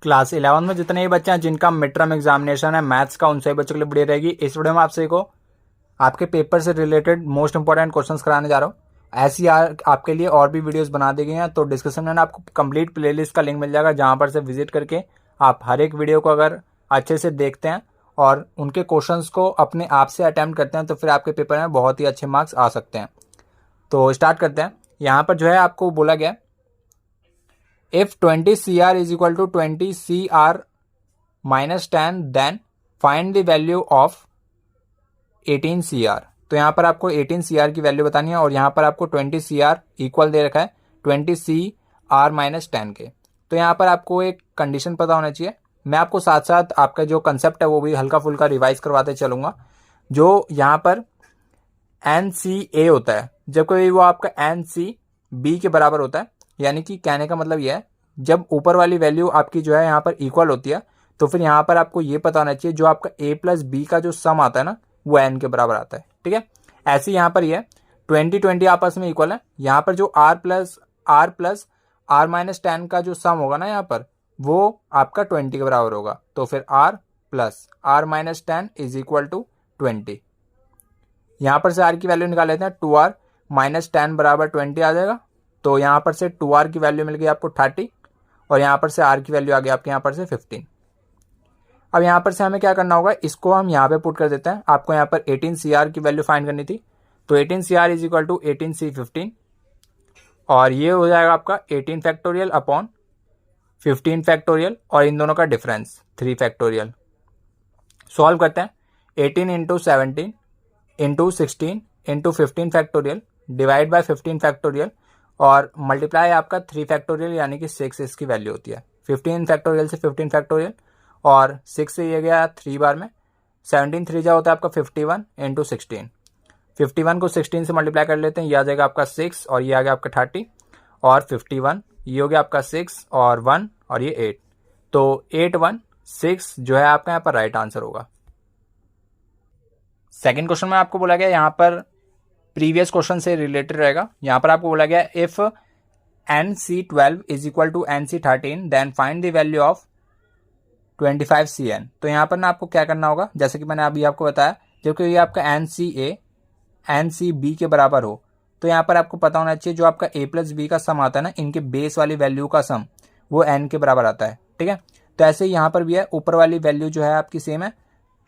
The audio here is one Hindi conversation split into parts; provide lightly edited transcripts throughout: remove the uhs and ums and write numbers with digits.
क्लास 11 में जितने भी बच्चे हैं जिनका मिड टर्म एग्जामिनेशन है मैथ्स का, उन सभी बच्चों के लिए वीडियो रहेगी। इस वीडियो में आपसे को आपके पेपर से रिलेटेड मोस्ट इंपॉर्टेंट क्वेश्चंस कराने जा रहा हूँ। ऐसी आपके लिए और भी वीडियोस बना दी गई हैं, तो डिस्क्रिप्शन में ना आपको कंप्लीट प्लेलिस्ट का लिंक मिल जाएगा, जहाँ पर से विजिट करके आप हर एक वीडियो को अगर अच्छे से देखते हैं और उनके क्वेश्चंस को अपने आप से अटैम्प्ट करते हैं तो फिर आपके पेपर में बहुत ही अच्छे मार्क्स आ सकते हैं। तो स्टार्ट करते हैं। यहाँ पर जो है आपको बोला गया, if 20 CR is equal to 20 CR minus 10 then find the value of 18 CR। तो यहाँ पर आपको 18 CR की वैल्यू बतानी है और यहाँ पर आपको 20 CR इक्वल दे रखा है 20 CR माइनस 10 के। तो यहाँ पर आपको एक कंडीशन पता होना चाहिए। मैं आपको साथ साथ आपका जो कंसेप्ट है वो भी हल्का फुल्का रिवाइज करवाते चलूंगा। जो यहाँ पर NCA होता है, जब कभी वो आपका NCB के बराबर होता है, यानी कि कहने का मतलब यह है जब ऊपर वाली वैल्यू आपकी जो है यहाँ पर इक्वल होती है तो फिर यहाँ पर आपको ये पता होना चाहिए जो आपका A प्लस B का जो सम आता है ना वो N के बराबर आता है। ठीक है, ऐसे यहाँ पर ये 20 आपस में इक्वल है। यहाँ पर जो R प्लस R माइनस 10 का जो सम होगा ना यहाँ पर वो आपका 20 के बराबर होगा। तो फिर R plus R minus 10 is equal to 20। यहाँ पर से R की वैल्यू निकाल लेते हैं। 2R माइनस 10 बराबर 20 आ जाएगा। तो यहाँ पर से 2R की वैल्यू मिल गई आपको 30 और यहाँ पर से R की वैल्यू आ गई आपके यहाँ पर से 15। अब यहाँ पर से हमें क्या करना होगा, इसको हम यहाँ पे पुट कर देते हैं। आपको यहाँ पर 18 CR की वैल्यू फाइंड करनी थी, तो 18 CR is equal to 18C 15 और ये हो जाएगा आपका 18 फैक्टोरियल अपॉन 15 फैक्टोरियल और इन दोनों का डिफरेंस 3 फैक्टोरियल। सॉल्व करते हैं। 18 into 17 into 16 into 15 factorial divide by 15 factorial और मल्टीप्लाई आपका 3 फैक्टोरियल यानी कि 6 इसकी वैल्यू होती है। 15 फैक्टोरियल से 15 फैक्टोरियल और 6 से ये गया 3 बार में। 17 3 जा होता है आपका 51 इंटू 16। 51 को 16 से मल्टीप्लाई कर लेते हैं, ये आ जाएगा आपका 6 और ये आ गया आपका 30 और 51 ये हो गया आपका 6 और 1 और ये 8। तो 816 जो है आपका यहाँ पर राइट आंसर होगा। सेकेंड क्वेश्चन में आपको बोला गया, यहाँ पर प्रीवियस क्वेश्चन से रिलेटेड रहेगा। यहाँ पर आपको बोला गया if NC12 is equal to NC13 then find the value of 25 CN। तो यहाँ पर ना आपको क्या करना होगा, जैसे कि मैंने अभी आपको बताया, जबकि ये आपका NCA NCB के बराबर हो तो यहाँ पर आपको पता होना चाहिए जो आपका A प्लस B का सम आता है ना, इनके बेस वाली वैल्यू का सम वो N के बराबर आता है। ठीक है, तो ऐसे ही यहाँ पर भी है, ऊपर वाली वैल्यू जो है आपकी सेम है,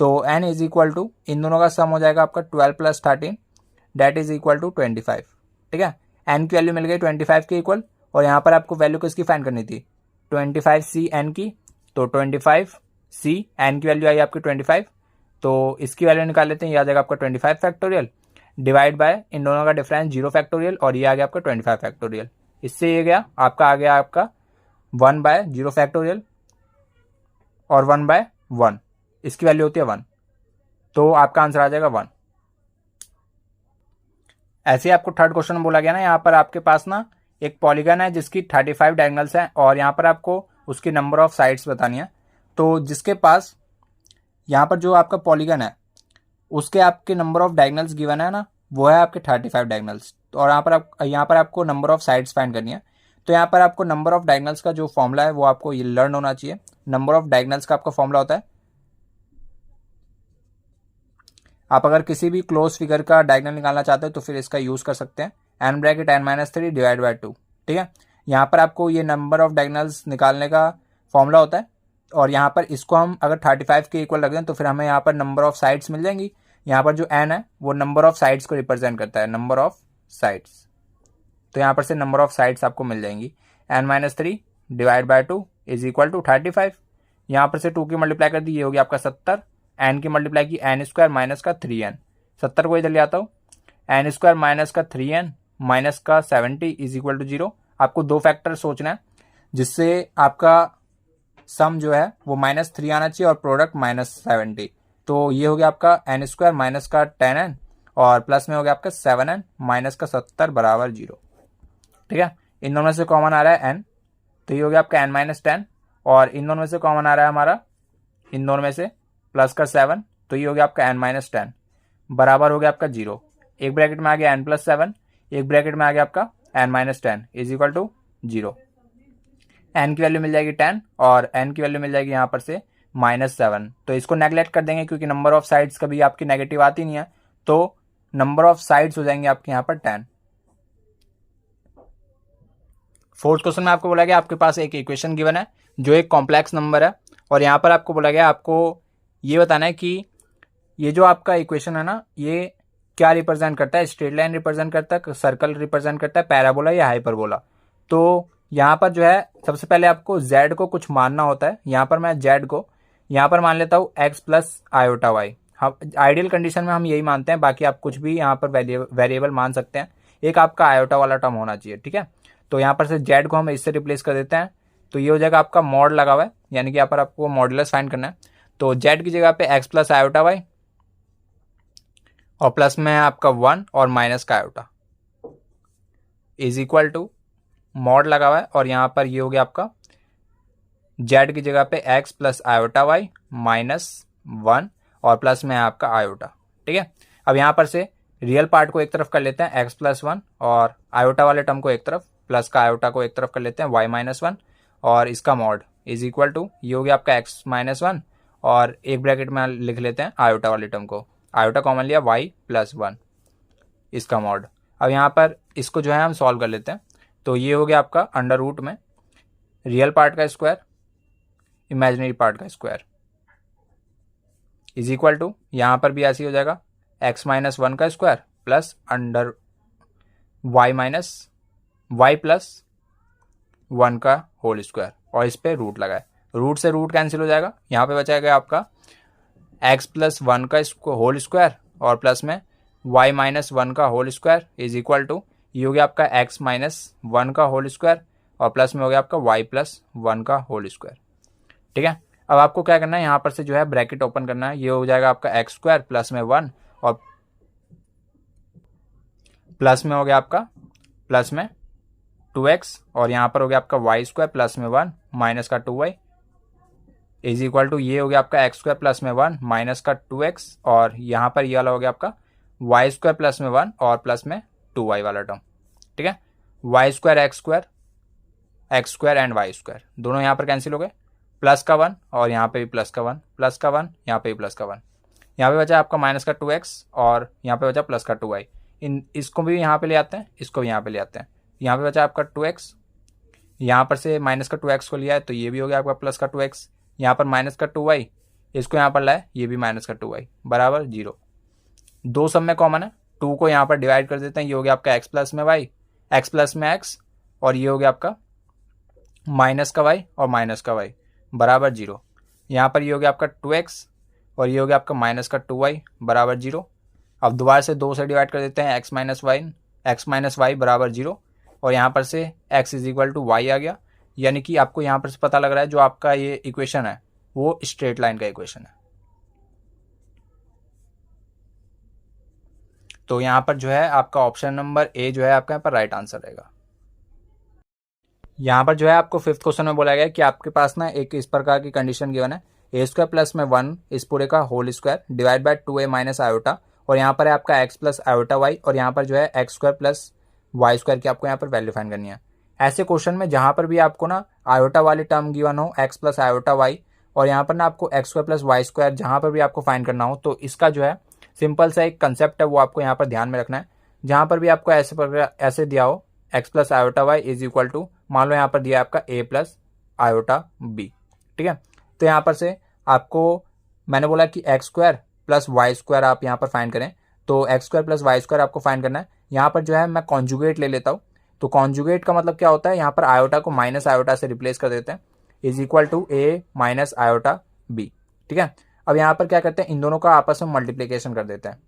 तो N इज इक्वल टू इन दोनों का सम हो जाएगा आपका 12 plus 13 that is equal to 25। ठीक है, N की वैल्यू मिल गई 25 के इक्वल और यहाँ पर आपको वैल्यू किसकी फाइंड करनी थी, 25C N की। तो 25C N की वैल्यू आई आपकी 25, तो इसकी वैल्यू निकाल लेते हैं, ये आ जाएगा आपका 25 फैक्टोरियल डिवाइड बाय इन दोनों का डिफरेंस 0 फैक्टोरियल और ये आ गया आपका 25 फैक्टोरियल। इससे ये गया आपका आ गया आपका 1 बाय 0 फैक्टोरियल और 1 बाय 1, इसकी वैल्यू होती है 1, तो आपका आंसर आ जाएगा 1। ऐसे ही आपको थर्ड क्वेश्चन में बोला गया ना, यहाँ पर आपके पास ना एक पॉलीगन है जिसकी 35 डायगोनल्स हैं और यहाँ पर आपको उसकी नंबर ऑफ साइड्स बतानी है। तो जिसके पास यहाँ पर जो आपका पॉलीगन है उसके आपके नंबर ऑफ डायगोनल्स गिवन है ना, वो है आपके 35 डायगोनल्स और यहाँ पर आपको नंबर ऑफ साइड्स फाइंड करनी है। तो यहाँ पर आपको नंबर ऑफ डायगोनल्स का जो फॉर्मूला है वो आपको ये लर्न होना चाहिए। नंबर ऑफ डायगोनल्स का आपका फॉर्मूला होता है, आप अगर किसी भी क्लोज फिगर का डायगोनल निकालना चाहते हो तो फिर इसका यूज कर सकते हैं, n bracket n-3 divide by 2। ठीक है, यहाँ पर आपको ये नंबर ऑफ डायगोनल्स निकालने का फॉर्मूला होता है और यहाँ पर इसको हम अगर 35 के इक्वल रख दें तो फिर हमें यहाँ पर नंबर ऑफ साइड्स मिल जाएंगी। यहाँ पर जो n है वो नंबर ऑफ साइड्स को रिप्रेजेंट करता है, नंबर ऑफ साइड्स। तो यहाँ पर से नंबर ऑफ साइड्स आपको मिल जाएंगी, n-3 divide by 2 is equal to 35। यहाँ पर से 2 की मल्टीप्लाई कर दी, ये हो गया आपका 70, n की मल्टीप्लाई की n स्क्वायर माइनस का 3n, 70 को इधर ले आता हूँ, n स्क्वायर माइनस का 3n माइनस का 70 इज इक्वल टू 0। आपको दो फैक्टर सोचना है जिससे आपका सम जो है वो -3 आना चाहिए और प्रोडक्ट -70। तो ये हो गया आपका n स्क्वायर माइनस का 10n और प्लस में हो गया आपका 7n माइनस का 70 बराबर 0। ठीक है, इन दोनों में से कॉमन आ रहा है n, तो ये हो गया आपका n-10 और इन दोनों में से कॉमन आ रहा है हमारा इन दोनों में से प्लस का 7, तो ये हो गया आपका n-10 बराबर हो गया आपका 0। एक ब्रैकेट में आ गया n+7, एक ब्रैकेट में आ गया आपका n-10 is equal to 0। n की वैल्यू मिल जाएगी 10 और n की वैल्यू मिल जाएगी यहाँ पर से -7। तो इसको नेगलेक्ट कर देंगे क्योंकि नंबर ऑफ साइड्स कभी आपकी नेगेटिव आती नहीं है, तो नंबर ऑफ साइड्स हो जाएंगे आपके यहाँ पर 10। फोर्थ क्वेश्चन में आपको बोला गया आपके पास एक इक्वेशन गिवन है जो एक कॉम्प्लेक्स नंबर है और यहाँ पर आपको बोला गया आपको ये बताना है कि ये जो आपका इक्वेशन है ना, ये क्या रिप्रेजेंट करता है, स्ट्रेट लाइन रिप्रेजेंट करता है, सर्कल रिप्रेजेंट करता है, पैराबोला या हाइपरबोला। तो यहाँ पर जो है सबसे पहले आपको z को कुछ मानना होता है। यहाँ पर मैं z को यहाँ पर मान लेता हूँ x प्लस आयोटा वाई। हम आइडियल कंडीशन में हम यही मानते हैं, बाकी आप कुछ भी यहाँ पर वेरिएबल मान सकते हैं। एक आपका आयोटा वाला टर्म होना चाहिए, ठीक है। तो यहाँ पर से z को हम इससे रिप्लेस कर देते हैं, तो ये हो जाएगा आपका मॉड लगा हुआ है, यानी कि यहाँ पर आपको मॉडुलस फाइंड करना है। तो z की जगह पे x प्लस आयोटा वाई और प्लस में है आपका 1 और माइनस का iota is equal to mod लगा हुआ है और यहाँ पर ये हो गया आपका z की जगह पे x प्लस आयोटा वाई -1 और प्लस में है आपका आयोटा, ठीक है। अब यहाँ पर से रियल पार्ट को एक तरफ कर लेते हैं x प्लस 1 और आयोटा वाले टर्म को एक तरफ, प्लस का आयोटा को एक तरफ कर लेते हैं y-1 और इसका मॉड इज इक्वल टू ये हो गया आपका x-1 और एक ब्रैकेट में लिख लेते हैं आयोटा वाले टर्म को, आयोटा कॉमन लिया y+1 इसका मॉड। अब यहाँ पर इसको जो है हम सॉल्व कर लेते हैं, तो ये हो गया आपका अंडर रूट में रियल पार्ट का स्क्वायर इमेजिनरी पार्ट का स्क्वायर इज इक्वल टू यहाँ पर भी ऐसे ही हो जाएगा x-1 का स्क्वायर प्लस अंडर y+1 का होल स्क्वायर और इस पे रूट लगाए, रूट से रूट कैंसिल हो जाएगा। यहाँ पे बचाएगा आपका x+1 का होल स्क्वायर और प्लस में y-1 का whole square is equal to ये हो गया आपका x-1 का होल स्क्वायर और प्लस में हो गया आपका y+1 का होल स्क्वायर, ठीक है। अब आपको क्या करना है, यहाँ पर से जो है ब्रैकेट ओपन करना है, ये हो जाएगा आपका x² प्लस में 1 और प्लस में हो गया आपका प्लस में 2x और यहाँ पर हो गया आपका y² प्लस में 1 माइनस का 2y इज इक्वल टू ये हो गया आपका x² प्लस में 1 माइनस का 2x और यहाँ पर ये वाला हो गया आपका y² प्लस में 1 और प्लस में 2y वाला टर्म, ठीक है। y² x² एंड y² दोनों यहाँ पर कैंसिल हो गए, प्लस का 1 और यहाँ पे भी प्लस का 1, प्लस का 1 यहाँ पे भी प्लस का 1, यहाँ पे बचा आपका माइनस का 2x और यहाँ पे बचा प्लस का 2y। इसको भी यहाँ पे ले आते हैं, इसको भी यहाँ पे ले आते हैं, यहाँ पे बचा आपका 2x, यहाँ पर से माइनस का 2x को लिया है तो ये भी हो गया आपका प्लस का 2x, यहाँ पर माइनस का 2y, इसको यहाँ पर लाए ये भी माइनस का 2y बराबर 0। दो सब में कॉमन है, 2 को यहाँ पर डिवाइड कर देते हैं, ये हो गया आपका x प्लस में y, x प्लस में x और ये हो गया आपका माइनस का y और माइनस का y बराबर 0। यहाँ पर ये हो गया आपका 2x और ये हो गया आपका माइनस का 2y बराबर 0। अब दोबारा से 2 से डिवाइड कर देते हैं, x माइनस y बराबर 0 और यहाँ पर से x is equal to y आ गया, यानी कि आपको यहाँ पर से पता लग रहा है जो आपका ये इक्वेशन है वो स्ट्रेट लाइन का इक्वेशन है। तो यहाँ पर जो है आपका ऑप्शन नंबर ए जो है आपका यहाँ पर राइट आंसर रहेगा। यहाँ पर जो है आपको फिफ्थ क्वेश्चन में बोला गया कि आपके पास ना एक इस प्रकार की कंडीशन गिवन है, a² प्लस में 1 इस पूरे का whole square divide by 2a minus iota और यहाँ पर है आपका x प्लस आयोटा वाई और यहाँ पर जो है x² प्लस y² की आपको यहाँ पर वैल्यू फाइंड करनी है। ऐसे क्वेश्चन में जहाँ पर भी आपको ना आयोटा वाली टर्म गिवन हो x प्लस आयोटा वाई और यहाँ पर ना आपको x² प्लस y² जहाँ पर भी आपको फाइंड करना हो, तो इसका जो है सिंपल सा एक कंसेप्ट है वो आपको यहाँ पर ध्यान में रखना है। जहाँ पर भी आपको ऐसे दिया हो x plus iota y is equal to, मान लो यहाँ पर दिया आपका a प्लस आयोटा b, ठीक है। तो यहाँ पर से आपको मैंने बोला कि x² प्लस y² आप यहाँ पर फाइंड करें, तो x² प्लस y² आपको फाइंड करना है। यहाँ पर जो है मैं कॉन्जुगेट ले लेता हूँ, तो कॉन्जुगेट का मतलब क्या होता है, यहाँ पर आयोटा को माइनस आयोटा से रिप्लेस कर देते हैं is equal to a minus iota b, ठीक है। अब यहाँ पर क्या करते हैं, इन दोनों का आपस में मल्टीप्लीकेशन कर देते हैं।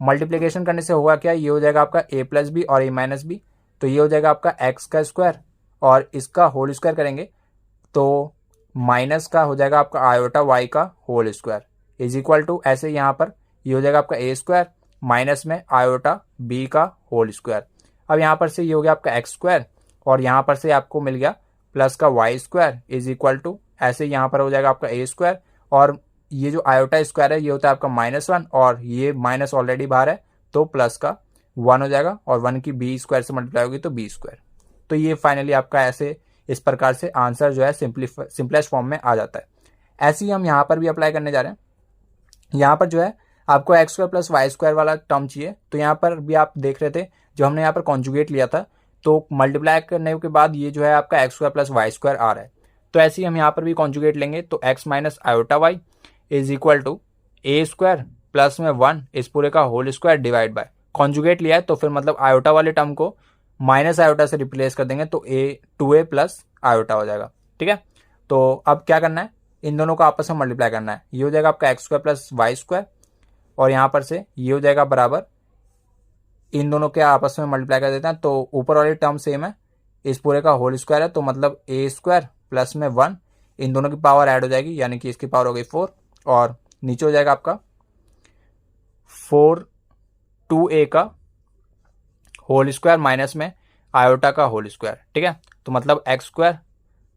मल्टीप्लीकेशन करने से होगा क्या, ये हो जाएगा आपका a प्लस बी और a माइनस बी, तो ये हो जाएगा आपका x का स्क्वायर और इसका होल स्क्वायर करेंगे तो माइनस का हो जाएगा आपका आयोटा y का whole square is equal to, ऐसे यहाँ पर ये हो जाएगा आपका a² माइनस में आयोटा b का होल स्क्वायर। अब यहाँ पर से ये हो गया आपका x² और यहाँ पर से आपको मिल गया प्लस का y² इज इक्वल टू, ऐसे यहाँ पर हो जाएगा आपका a² और ये जो आयोटा स्क्वायर है ये होता है आपका -1 और ये माइनस ऑलरेडी बाहर है तो प्लस का 1 हो जाएगा और 1 की b² से मल्टीप्लाई होगी तो b²। तो ये फाइनली आपका ऐसे इस प्रकार से आंसर जो है सिंपलेस्ट फॉर्म में आ जाता है। ऐसे ही हम यहाँ पर भी अप्लाई करने जा रहे हैं। यहाँ पर जो है आपको x square plus y square वाला टर्म चाहिए, तो यहाँ पर भी आप देख रहे थे जो हमने यहाँ पर कॉन्जुगेट लिया था, तो मल्टीप्लाई करने के बाद ये जो है आपका x square plus y square आ रहा है। तो ऐसे ही हम यहाँ पर भी कॉन्जुगेट लेंगे, तो x minus iota y is equal to a square plus में 1 इस पूरे का whole square divide by, conjugate लिया है तो फिर मतलब आयोटा वाले टर्म को माइनस आयोटा से रिप्लेस कर देंगे, तो ए 2a प्लस आयोटा हो जाएगा। ठीक है, तो अब क्या करना है, इन दोनों को आपस में मल्टीप्लाई करना है। ये हो जाएगा आपका x square plus y square, और यहाँ पर से ये हो जाएगा बराबर, इन दोनों के आपस में मल्टीप्लाई कर देते हैं, तो ऊपर वाली टर्म सेम है, इस पूरे का होल स्क्वायर है, तो मतलब ए स्क्वायर प्लस में 1, इन दोनों की पावर ऐड हो जाएगी, यानी कि इसकी पावर हो गई 4, और नीचे हो जाएगा आपका 4 2a का होल स्क्वायर माइनस में आयोटा का होल स्क्वायर। ठीक है, तो मतलब एक्स स्क्वायर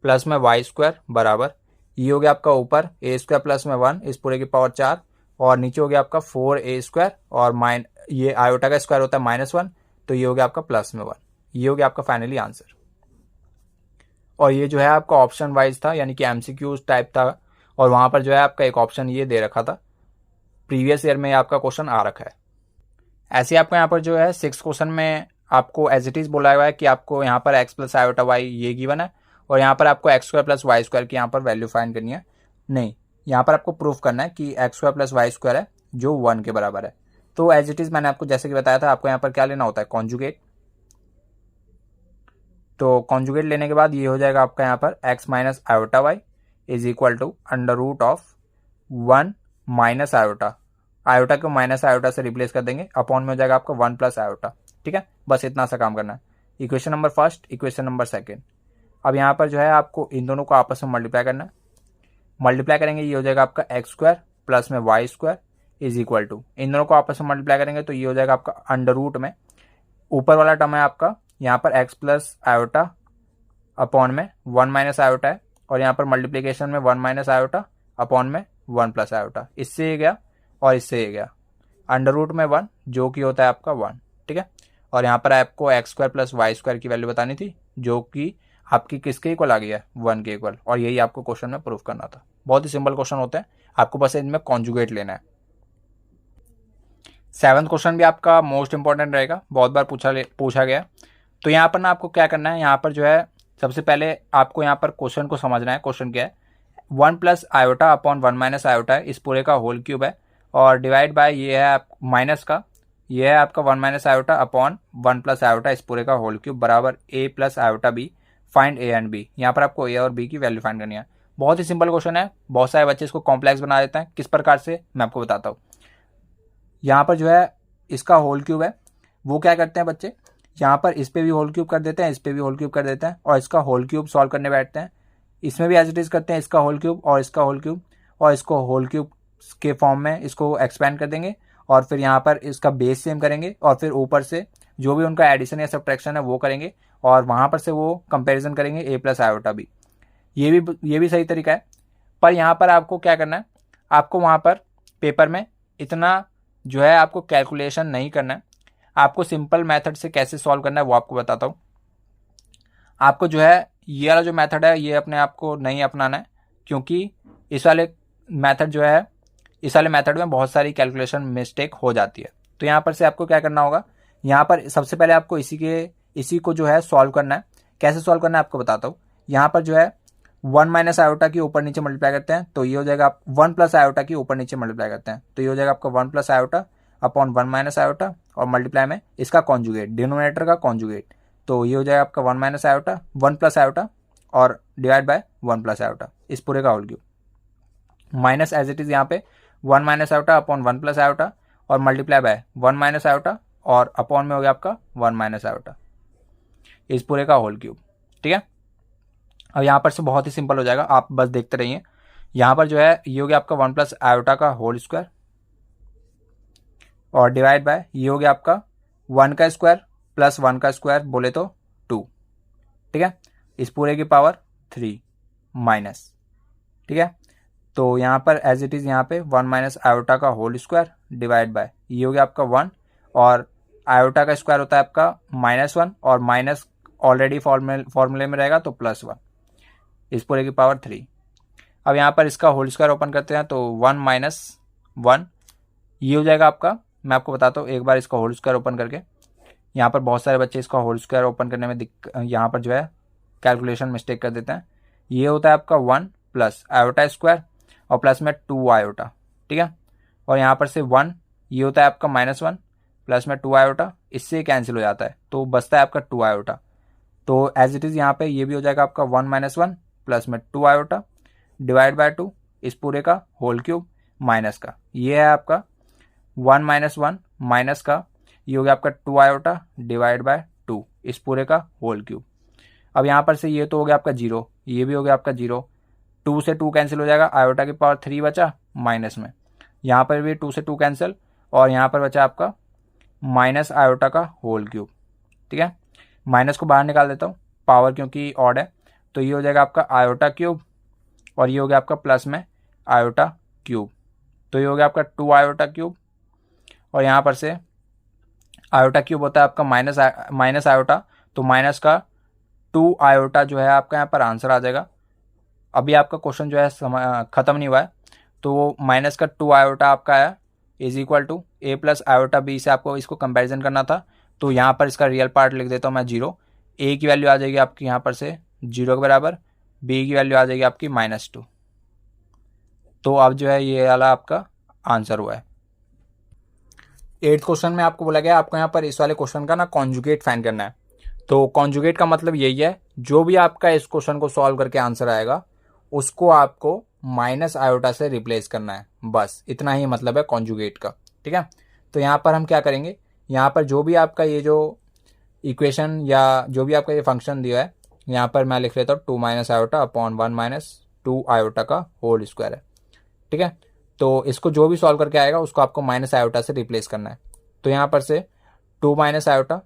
प्लस में वाई स्क्वायर बराबर, ये हो गया आपका ऊपर ए स्क्वायर प्लस में 1 इस पूरे की पावर 4, और नीचे हो गया आपका 4a स्क्वायर, और ये आयोटा का स्क्वायर होता है -1, तो ये हो गया आपका प्लस में 1। ये हो गया आपका फाइनली आंसर। और ये जो है आपका ऑप्शन वाइज था, यानी कि एमसीक्यूज टाइप था, और वहां पर जो है आपका एक ऑप्शन ये दे रखा था, प्रीवियस ईयर में आपका क्वेश्चन आ रखा है। ऐसे आपको यहाँ पर जो है 6 क्वेश्चन में आपको एज इट इज बोला हुआ है कि आपको यहाँ पर एक्स प्लस आयोटा वाई ये गिवन है, और यहाँ पर आपको x square plus y square की यहाँ पर वैल्यू फाइंड करनी है। नहीं, यहाँ पर आपको प्रूफ करना है कि x square plus y square है जो 1 के बराबर है। तो एज इट इज मैंने आपको जैसे कि बताया था, आपको यहाँ पर क्या लेना होता है, कॉन्जुगेट। तो कॉन्जुगेट लेने के बाद ये हो जाएगा आपका यहाँ पर x minus iota y is equal to under root of 1 minus iota, iota को माइनस आयोटा से रिप्लेस कर देंगे, अपॉन में हो जाएगा आपका 1 प्लस आयोटा। ठीक है, बस इतना सा काम करना है। Equation number first, equation number second. अब यहाँ पर जो है आपको इन दोनों को आपस में मल्टीप्लाई करना है। मल्टीप्लाई करेंगे, ये हो जाएगा आपका एक्स स्क्वायर प्लस में y square is equal to, इन दोनों को आपस में मल्टीप्लाई करेंगे तो ये हो जाएगा आपका अंडर रूट में, ऊपर वाला टर्म है आपका यहाँ पर एक्स प्लस आयोटा अपॉन में 1 माइनस आयोटा है, और यहाँ पर मल्टीप्लीकेशन में 1 माइनस आयोटा अपॉन में 1 प्लस आयोटा, इससे ये गया और इससे ये गया, अंडर रूट में 1 जो कि होता है आपका 1। ठीक है, और यहाँ पर आपको x square plus y square की वैल्यू बतानी थी, जो कि आपकी किसके इक्वल आ गई है, 1 के इक्वल, और यही आपको क्वेश्चन में प्रूफ करना था। बहुत ही सिंपल क्वेश्चन होते हैं, आपको बस इनमें कॉन्जुगेट लेना है। 7वां क्वेश्चन भी आपका मोस्ट इंपॉर्टेंट रहेगा, बहुत बार पूछा गया। तो यहाँ पर ना आपको क्या करना है, यहाँ पर जो है सबसे पहले आपको यहाँ पर क्वेश्चन को समझना है। क्वेश्चन क्या है, 1 plus iota upon 1 minus iota है, इस पूरे का होल क्यूब है, और डिवाइड बाय ये है माइनस का, ये है आपका 1 minus iota upon 1 plus iota इस पूरे का होल क्यूब बराबर a plus iota b, find a and b। यहाँ पर आपको a और b की वैल्यू फाइंड करनी है। बहुत ही सिंपल क्वेश्चन है, बहुत सारे बच्चे इसको कॉम्प्लेक्स बना देते हैं। किस प्रकार से, मैं आपको बताता हूँ। यहाँ पर जो है इसका होल क्यूब है, वो क्या करते हैं बच्चे, यहाँ पर इस पे भी होल क्यूब कर देते हैं, इस पे भी होल क्यूब कर देते हैं, और इसका होल क्यूब सॉल्व करने बैठते हैं। इसमें भी एज इट इज करते हैं, इसका होल क्यूब और इसका होल क्यूब, और इसको होल क्यूब के फॉर्म में इसको एक्सपेंड कर देंगे, और फिर यहाँ पर इसका बेस सेम करेंगे, और फिर ऊपर से जो भी उनका एडिशन या सब्ट्रैक्शन है वो करेंगे, और वहाँ पर से वो कंपेरिजन करेंगे a प्लस आयोटा b। ये भी सही तरीका है। पर यहाँ पर आपको क्या करना है, आपको वहाँ पर पेपर में इतना जो है आपको कैलकुलेशन नहीं करना है, आपको सिंपल मेथड से कैसे सॉल्व करना है वो आपको बताता हूँ। आपको जो है ये वाला जो मेथड है ये अपने आप को नहीं अपनाना है, क्योंकि इस वाले मेथड जो है, इस वाले मेथड में बहुत सारी कैलकुलेशन मिस्टेक हो जाती है। तो यहाँ पर से आपको क्या करना होगा, यहाँ पर सबसे पहले आपको इसी को जो है सॉल्व करना है। कैसे सॉल्व करना है आपको बताता हूँ। यहाँ पर जो है 1 माइनस आयोटा की ऊपर नीचे मल्टीप्लाई करते हैं, तो ये हो जाएगा 1 प्लस आयोटा की ऊपर नीचे मल्टीप्लाई करते हैं, तो ये हो जाएगा आपका 1 plus iota upon 1 minus iota, और मल्टीप्लाई में इसका कॉन्जुगेट, डिनोमिनेटर का कॉन्जुगेट, तो ये हो जाएगा आपका 1 माइनस आयोटा 1 प्लस आयोटा, और डिवाइड बाय 1 प्लस आयोटा इस पूरे का whole cube, minus as it is यहाँ पे 1 minus iota upon 1 plus iota, और मल्टीप्लाई बाय 1 माइनस आयोटा, और अपॉन में हो गया आपका 1 माइनस आयोटा इस पूरे का होल क्यूब। ठीक है, अब यहाँ पर से बहुत ही सिंपल हो जाएगा, आप बस देखते रहिए। यहाँ पर जो है ये हो गया आपका 1 प्लस आयोटा का होल स्क्वायर, और डिवाइड बाय ये हो गया आपका 1 का स्क्वायर प्लस 1 का स्क्वायर बोले तो 2। ठीक है, इस पूरे की पावर 3 माइनस। ठीक है, तो यहाँ पर एज इट इज यहाँ पे 1 माइनस आयोटा का होल स्क्वायर डिवाइड बाय ये हो गया आपका 1, और आयोटा का स्क्वायर होता है आपका -1, और माइनस ऑलरेडी फॉर्मूले में रहेगा तो +1 इस पूरे की पावर 3। अब यहाँ पर इसका होल स्क्वायर ओपन करते हैं तो 1 - 1 ये हो जाएगा आपका। मैं आपको बताता हूँ एक बार इसका होल स्क्वायर ओपन करके। यहाँ पर बहुत सारे बच्चे इसका होल स्क्वायर ओपन करने में यहाँ पर जो है कैलकुलेशन मिस्टेक कर देते हैं। ये होता है आपका 1 + आयोटा स्क्वायर और प्लस में 2 आयोटा, ठीक है। और यहाँ पर से 1 ये होता है आपका -1 प्लस में 2 आयोटा, इससे कैंसिल हो जाता है तो बचता है आपका 2 आयोटा। तो एज इट इज़ यहाँ पे ये भी हो जाएगा आपका 1 - 1 प्लस में 2 आयोटा डिवाइड बाय 2 इस पूरे का होल क्यूब माइनस का। ये है आपका 1 - 1 माइनस का, ये हो गया आपका 2 आयोटा डिवाइड बाय 2 इस पूरे का होल क्यूब। अब यहाँ पर से ये तो हो गया आपका 0, ये भी हो गया आपका 0, 2 से 2 कैंसिल हो जाएगा, आयोटा की पावर 3 बचा माइनस में, यहाँ पर भी 2 से 2 कैंसिल और यहाँ पर बचा आपका माइनस आयोटा का होल क्यूब, ठीक है। माइनस को बाहर निकाल देता हूँ, पावर क्योंकि ऑड है तो ये हो जाएगा आपका आयोटा क्यूब और ये हो गया आपका प्लस में आयोटा क्यूब, तो ये हो गया आपका 2 आयोटा क्यूब। और यहाँ पर से आयोटा क्यूब होता है आपका माइनस आयोटा, तो माइनस का 2 आयोटा जो है आपका यहाँ पर आंसर आ जाएगा। अभी आपका क्वेश्चन जो है ख़त्म नहीं हुआ है, तो माइनस का 2 आयोटा आपका आया is equal to a + iota b से आपको इसको कंपैरिजन करना था। तो यहाँ पर इसका रियल पार्ट लिख देता हूँ मैं 0, a की वैल्यू आ जाएगी आपकी यहाँ पर से 0 के बराबर, b की वैल्यू आ जाएगी आपकी -2। तो अब जो है ये वाला आपका आंसर हुआ है। 8th क्वेश्चन में आपको बोला गया आपको यहाँ पर इस वाले क्वेश्चन का ना कॉन्जुगेट फाइंड करना है। तो कॉन्जुगेट का मतलब यही है, जो भी आपका इस क्वेश्चन को सॉल्व करके आंसर आएगा उसको आपको माइनस आयोटा से रिप्लेस करना है, बस इतना ही मतलब है कॉन्जुगेट का, ठीक है। तो यहाँ पर हम क्या करेंगे, यहाँ पर जो भी आपका ये जो इक्वेशन या जो भी आपका ये फंक्शन दिया है यहाँ पर मैं लिख लेता हूँ 2 - आयोटा अपॉन 1 - 2 आयोटा का होल स्क्वायर है, ठीक है। तो इसको जो भी सॉल्व करके आएगा उसको आपको माइनस आयोटा से रिप्लेस करना है। तो यहाँ पर से 2 - आयोटा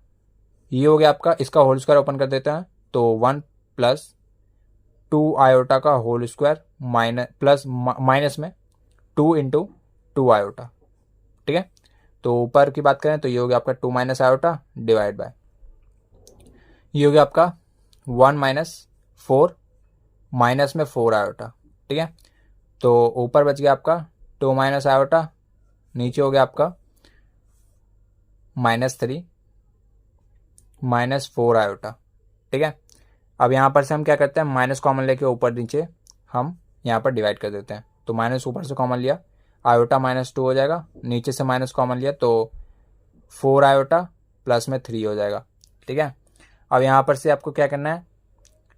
ये हो गया आपका, इसका होल स्क्वायर ओपन कर देते हैं तो 1 + 2 आयोटा का होल स्क्वायर माइनस में 2 × 2 आयोटा, ठीक है। तो ऊपर की बात करें तो ये हो गया आपका 2 - आयोटा डिवाइड बाय ये हो गया आपका 1 - 4 माइनस में 4 आयोटा, ठीक है। तो ऊपर बच गया आपका 2 - आयोटा, नीचे हो गया आपका -3 -4 आयोटा, ठीक है। अब यहाँ पर से हम क्या करते हैं, माइनस कॉमन लेके ऊपर नीचे हम यहाँ पर डिवाइड कर देते हैं। तो माइनस ऊपर से कॉमन लिया, आयोटा -2 हो जाएगा, नीचे से माइनस कॉमन लिया तो 4 आयोटा प्लस में 3 हो जाएगा, ठीक है। अब यहाँ पर से आपको क्या करना है,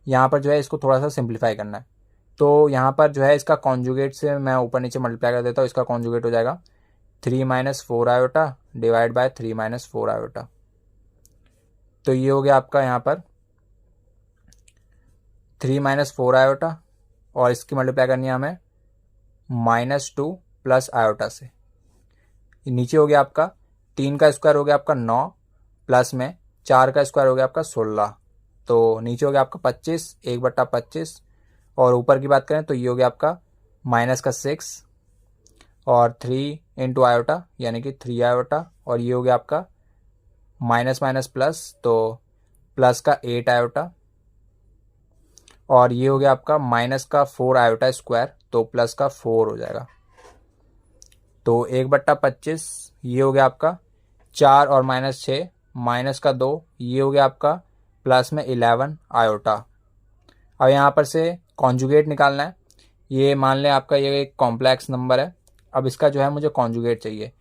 यहाँ पर जो है इसको थोड़ा सा सिंप्लीफाई करना है। तो यहाँ पर जो है इसका कॉन्जुगेट से मैं ऊपर नीचे मल्टीप्लाई कर देता हूँ, इसका कॉन्जुगेट हो जाएगा 3 - 4 आयोटा डिवाइड बाय 3 - 4 आयोटा। तो ये हो गया आपका यहाँ पर 3 - 4 आयोटा और इसकी मल्टीप्लाई करनी है हमें -2 प्लस आयोटा से। नीचे हो गया आपका 3 का स्क्वायर हो गया आपका 9 प्लस में 4 का स्क्वायर हो गया आपका 16, तो नीचे हो गया आपका 25 1/25 और ऊपर की बात करें तो ये हो गया आपका -6 और 3 × आयोटा यानी कि 3 आयोटा और ये हो गया आपका माइनस प्लस तो प्लस का 8 आयोटा और ये हो गया आपका माइनस का 4 आयोटा स्क्वायर तो प्लस का 4 हो जाएगा। तो 1/25 ये हो गया आपका 4 और -6 माइनस का 2 ये हो गया आपका प्लस में 11 आयोटा। अब यहाँ पर से कॉन्जुगेट निकालना है। ये मान लें आपका ये एक कॉम्प्लेक्स नंबर है, अब इसका जो है मुझे कॉन्जुगेट चाहिए।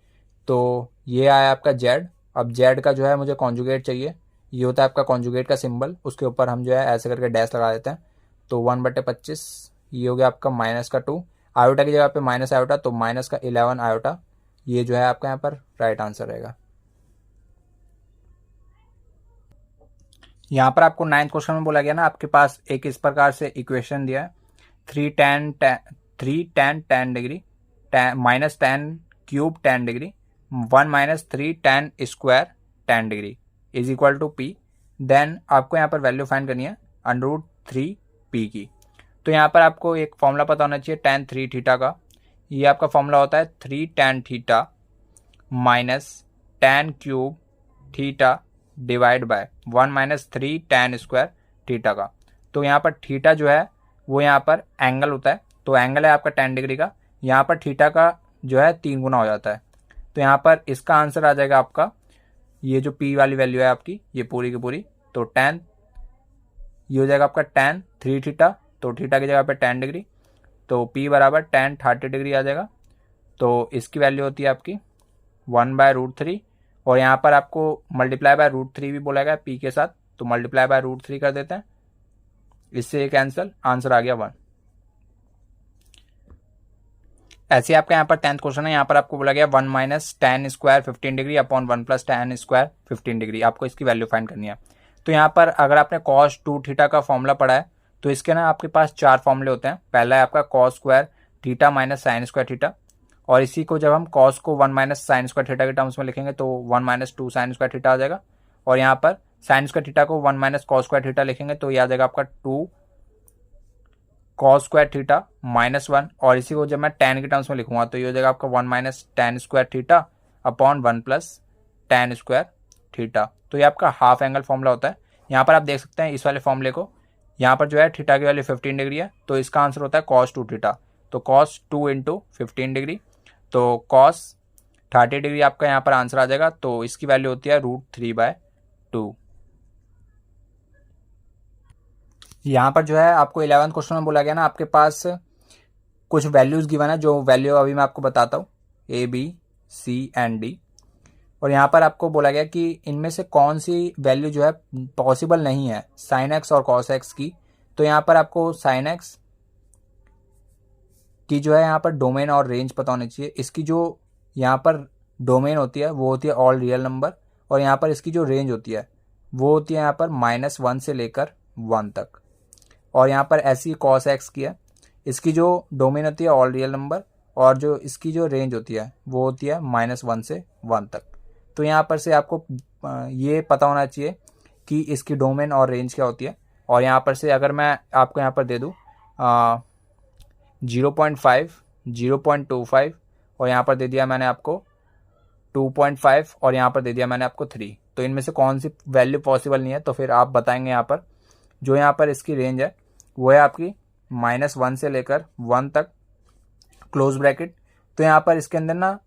तो ये आया आपका z, अब z का जो है मुझे कॉन्जुगेट चाहिए। ये होता है आपका कॉन्जुगेट का सिंबल, उसके ऊपर हम जो है ऐसे करके डैश लगा देते हैं। तो 1/25 ये हो गया आपका -2 आयोटा की जगह पे माइनस आयोटा तो माइनस का 11 आयोटा। ये जो है आपका यहाँ पर राइट आंसर रहेगा। यहाँ पर आपको 9th क्वेश्चन में बोला गया ना, आपके पास एक इस प्रकार से इक्वेशन दिया है 3 tan 10 degree -tan cube 10 degree 1 - 3 tan square 10 degree is equal to p। Then आपको यहाँ पर वैल्यू फाइंड करनी है √3p की। तो यहाँ पर आपको एक फॉर्मूला पता होना चाहिए tan 3 थीटा का। ये आपका फॉर्मूला होता है 3 tan theta minus tan cube theta divide by 1 minus 3 tan square theta का। तो यहाँ पर थीटा जो है वो यहाँ पर एंगल होता है, तो एंगल है आपका 10 डिग्री का, यहाँ पर थीटा का जो है 3 गुना हो जाता है। तो यहाँ पर इसका आंसर आ जाएगा आपका, ये जो p वाली वैल्यू है आपकी ये पूरी की पूरी, तो tan ये हो जाएगा आपका tan 3 थीटा, तो थीटा की जगह पे 10 डिग्री, तो p बराबर tan 30 डिग्री आ जाएगा। तो इसकी वैल्यू होती है आपकी 1/√3, और यहाँ पर आपको मल्टीप्लाई बाय √3 भी बोला गया p के साथ, तो मल्टीप्लाई बाय √3 कर देते हैं, इससे ये कैंसिल, आंसर आ गया 1। ऐसे आपका यहाँ पर 10th क्वेश्चन है, यहाँ पर आपको बोला गया 1 minus tan square 15 degree upon 1 plus tan square 15 degree, आपको इसकी वैल्यू फाइंड करनी है। तो यहाँ पर अगर आपने cos 2 थीटा का फॉर्मूला पढ़ा है तो इसके ना आपके पास 4 फॉर्मूले होते हैं। पहला है आपका cos square theta minus sine square theta, और इसी को जब हम cos को 1 माइनस साइन स्क्वायर थीटा के टर्म्स में लिखेंगे तो 1 माइनस 2 साइन स्क्वायर थीटा आ जाएगा, और यहाँ पर साइन स्क्वायर थीटा को 1 माइनस cos स्क्वायर थीटा लिखेंगे तो ये आ जाएगा आपका 2 cos स्क्वायर थीटा माइनस 1, और इसी को जब मैं tan के टर्म्स में लिखूंगा तो ये हो जाएगा आपका 1 minus tan square theta upon 1 plus tan square theta. तो ये आपका हाफ एंगल फॉर्मूला होता है। यहाँ पर आप देख सकते हैं इस वाले फॉर्मूले को, यहाँ पर जो है थीटा की वैल्यू 15 डिग्री है, तो इसका आंसर होता है cos 2 थीटा, तो cos 2 इंटू 15 डिग्री, तो cos 30 डिग्री आपका यहाँ पर आंसर आ जाएगा, तो इसकी वैल्यू होती है √3/2। यहाँ पर जो है आपको 11th क्वेश्चन में बोला गया ना, आपके पास कुछ वैल्यूज गिवन है, जो वैल्यू अभी मैं आपको बताता हूँ A, B, C and D, और यहाँ पर आपको बोला गया कि इनमें से कौन सी वैल्यू जो है पॉसिबल नहीं है sin x और cos x की। तो यहाँ पर आपको sin x की जो है यहाँ पर डोमेन और रेंज पता होनी चाहिए। इसकी जो यहाँ पर डोमेन होती है वो होती है ऑल रियल नंबर, और यहाँ पर इसकी जो रेंज होती है वो होती है यहाँ पर -1 से लेकर 1 तक, और यहाँ पर ऐसी cos x की है, इसकी जो डोमेन होती है ऑल रियल नंबर, और जो इसकी जो रेंज होती है वो होती है -1 से 1 तक। तो यहाँ पर से आपको ये पता होना चाहिए कि इसकी डोमेन और रेंज क्या होती है। और यहाँ पर से अगर मैं आपको यहाँ पर दे दूँ 0.5, 0.25, और यहाँ पर दे दिया मैंने आपको 2.5, और यहाँ पर दे दिया मैंने आपको 3, तो इनमें से कौन सी वैल्यू पॉसिबल नहीं है, तो फिर आप बताएंगे। यहाँ पर जो यहाँ पर इसकी रेंज है वो है आपकी -1 से लेकर 1 तक, क्लोज ब्रैकेट। तो यहाँ पर इसके अंदर ना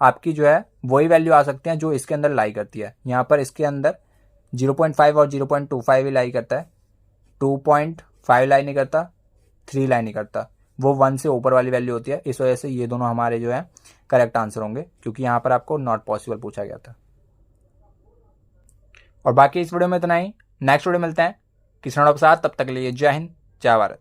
आपकी जो है वही वैल्यू आ सकती हैं जो इसके अंदर लाई करती है। यहाँ पर इसके अंदर 0.5 और 0.25 ही लाई करता है, 2.5 लाई नहीं करता, 3 लाई नहीं करता, वो 1 से ऊपर वाली वैल्यू होती है। इस वजह से ये दोनों हमारे जो है करेक्ट आंसर होंगे, क्योंकि यहाँ पर आपको नॉट पॉसिबल पूछा गया था। और बाकी इस वीडियो में इतना ही, नेक्स्ट वीडियो मिलते हैं किसी और के साथ, तब तक के लिए जय हिंद जय भारत।